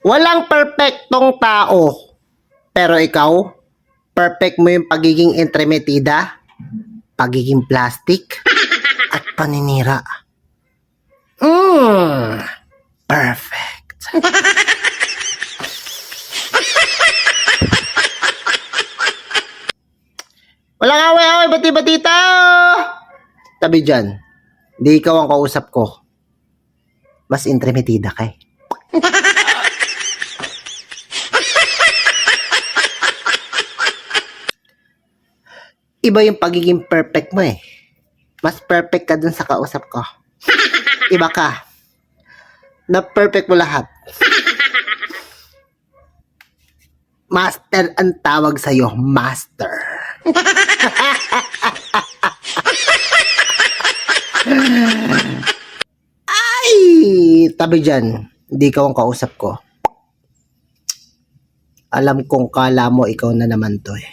Walang perpektong tao. Pero ikaw, perfect mo yung pagiging entremetida, pagiging plastic, at paninira. Perfect. Walang away-away, bati-bati tao! Tabi dyan, di ikaw ang kausap ko. Mas entremetida ka eh. Iba yung pagiging perfect mo eh. Mas perfect ka dun sa kausap ko. Iba ka. Na perfect mo lahat. Master ang tawag sa'yo. Master. Ay! Tabi dyan. Hindi ikaw ang kausap ko. Alam kong kala mo ikaw na naman to eh.